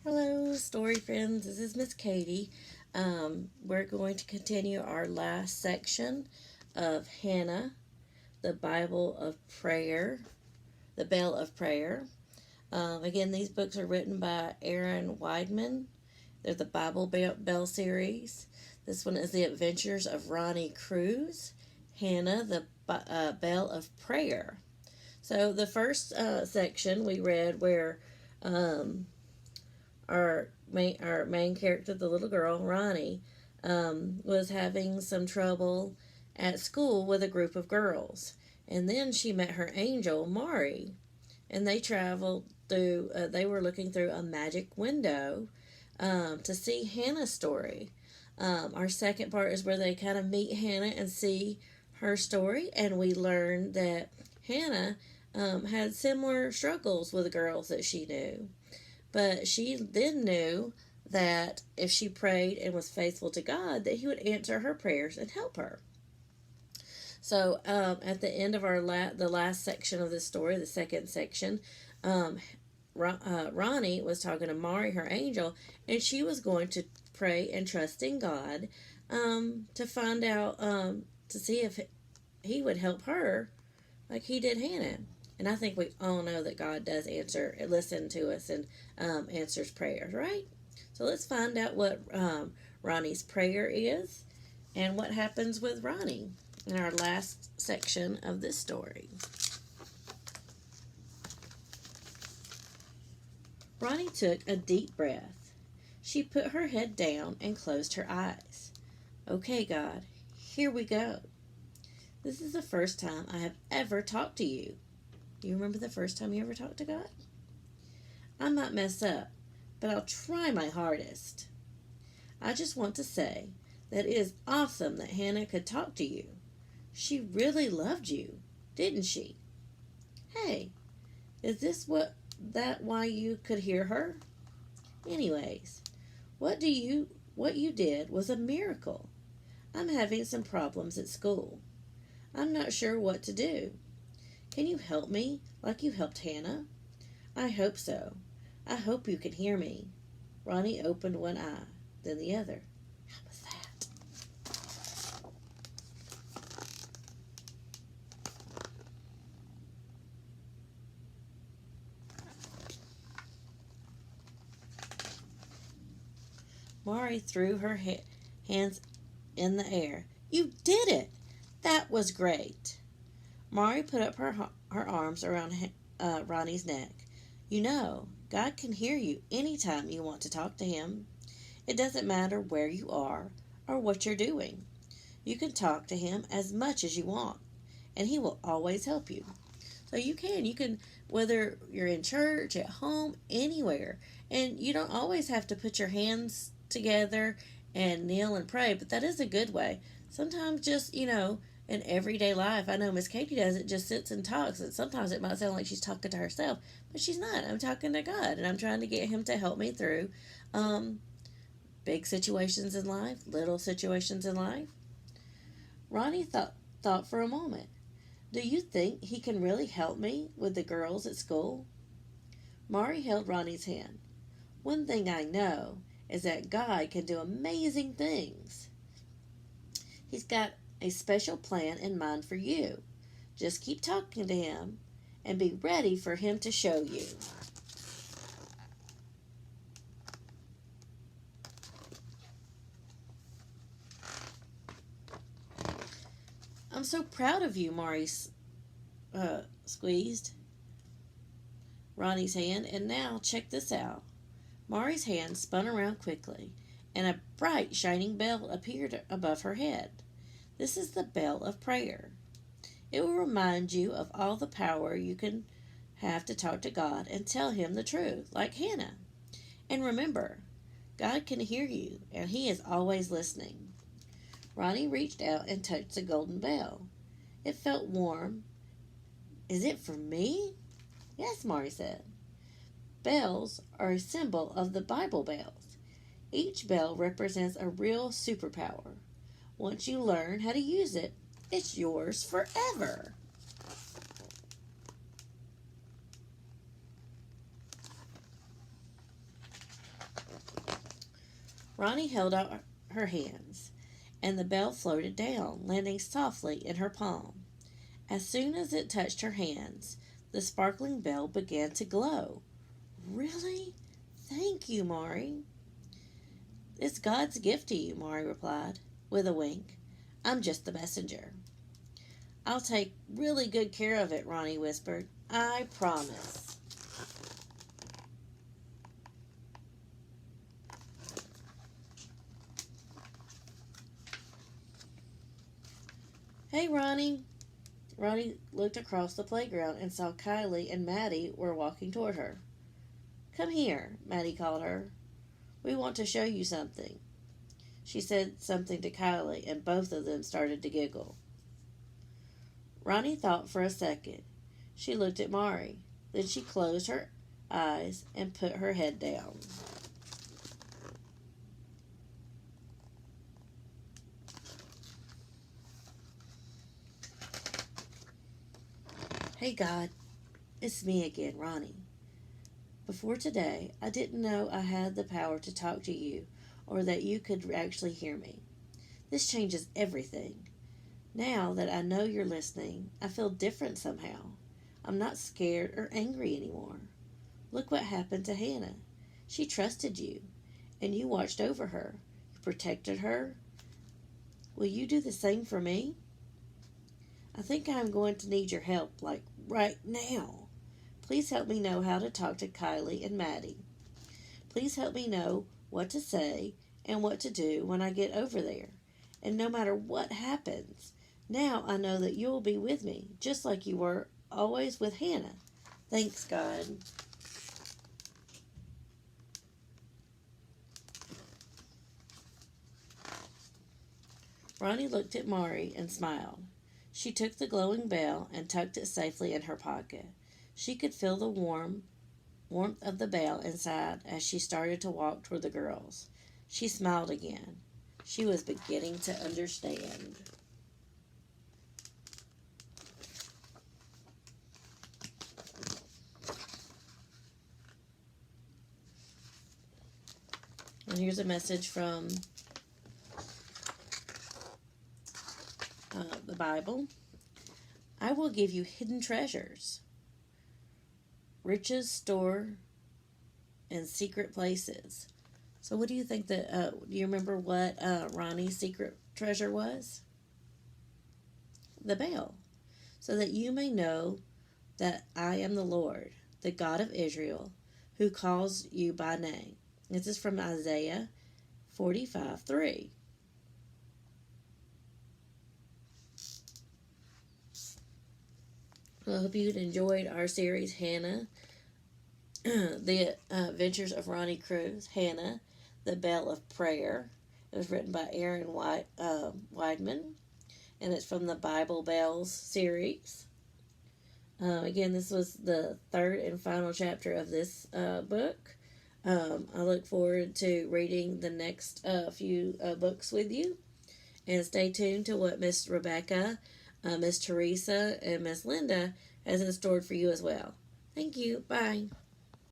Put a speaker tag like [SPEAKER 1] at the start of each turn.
[SPEAKER 1] Hello, story friends. This is Miss Katie. We're going to continue our last section of Hannah, the Bible of Prayer, the Belle of Prayer. Again, these books are written by Erin Weidemann. They're the Bible Belle series. This one is The Adventures of Ronnie Cruz, Hannah, the Belle of Prayer. So the first section we read where um, our main character, the little girl Ronnie, was having some trouble at school with a group of girls, and then she met her angel Mari, and they traveled through. They were looking through a magic window to see Hannah's story. Our second part is where they kind of meet Hannah and see her story, and we learn that Hannah had similar struggles with the girls that she knew. But she then knew that if she prayed and was faithful to God, that He would answer her prayers and help her. So at the end of the last section of this story, the second section, um, Ronnie was talking to Mari, her angel, and she was going to pray and trust in God to find out to see if He would help her like He did Hannah. And I think we all know that God does listen to us, and answers prayers, right? So let's find out what Ronnie's prayer is and what happens with Ronnie in our last section of this story. Ronnie took a deep breath. She put her head down and closed her eyes. Okay, God, here we go. This is the first time I have ever talked to you. Do you remember the first time you ever talked to God? I might mess up, but I'll try my hardest. I just want to say that it is awesome that Hannah could talk to you. She really loved you, didn't she? Hey, is this why you could hear her? Anyways, what you did was a miracle. I'm having some problems at school. I'm not sure what to do. Can you help me like you helped Hannah? I hope so. I hope you can hear me. Ronnie opened one eye, then the other. How was that? Mari threw her hands in the air. You did it! That was great. Mari put up her arms around Ronnie's neck. You know, God can hear you anytime you want to talk to Him. It doesn't matter where you are or what you're doing. You can talk to Him as much as you want, and He will always help you. So you can, whether you're in church, at home, anywhere, and you don't always have to put your hands together and kneel and pray, but that is a good way. Sometimes just, in everyday life, I know Miss Katie does it, just sits and talks, and sometimes it might sound like she's talking to herself, but she's not. I'm talking to God, and I'm trying to get Him to help me through um, big situations in life, little situations in life. Ronnie thought for a moment. Do you think He can really help me with the girls at school? Mari held Ronnie's hand. One thing I know is that God can do amazing things. He's got a special plan in mind for you. Just keep talking to Him and be ready for Him to show you. I'm so proud of you, Mari squeezed Ronnie's hand. And now check this out. Mari's hand spun around quickly, and a bright, shining bell appeared above her head. This is the bell of prayer. It will remind you of all the power you can have to talk to God and tell Him the truth, like Hannah. And remember, God can hear you, and He is always listening. Ronnie reached out and touched the golden bell. It felt warm. Is it for me? Yes, Mari said. Bells are a symbol of the Bible bells. Each bell represents a real superpower. Once you learn how to use it, it's yours forever. Ronnie held out her hands, and the bell floated down, landing softly in her palm. As soon as it touched her hands, the sparkling bell began to glow. Really? Thank you, Mari. It's God's gift to you, Mari replied, with a wink. I'm just the messenger. I'll take really good care of it, Ronnie whispered. I promise. Hey, Ronnie. Ronnie looked across the playground and saw Kylie and Maddie were walking toward her. Come here, Maddie called her. We want to show you something. She said something to Kylie, and both of them started to giggle. Ronnie thought for a second. She looked at Mari. Then she closed her eyes and put her head down. Hey, God, it's me again, Ronnie. Before today, I didn't know I had the power to talk to you or that you could actually hear me. This changes everything. Now that I know you're listening, I feel different somehow. I'm not scared or angry anymore. Look what happened to Hannah. She trusted you, and you watched over her. You protected her. Will you do the same for me? I think I'm going to need your help, like right now. Please help me know how to talk to Kylie and Maddie. Please help me know what to say and what to do when I get over there. And no matter what happens, now I know that you'll be with me, just like you were always with Hannah. Thanks, God. Ronnie looked at Mari and smiled. She took the glowing bell and tucked it safely in her pocket. She could feel the warmth of the bell inside as she started to walk toward the girls. She smiled again. She was beginning to understand. And here's a message from the Bible. I will give you hidden treasures, riches stored in secret places. So, what do you think that? Do you remember what Ronnie's secret treasure was? The bell, so that you may know that I am the Lord, the God of Israel, who calls you by name. This is from Isaiah 45:3. I hope you enjoyed our series, Hannah, the Adventures of Ronnie Cruz, Hannah, the Belle of Prayer. It was written by Erin Weidemann, and it's from the Bible Bells series. Again, this was the third and final chapter of this book. I look forward to reading the next few books with you. And stay tuned to what Miss Rebecca, Miss Teresa, and Miss Linda has in store for you as well. Thank you. Bye.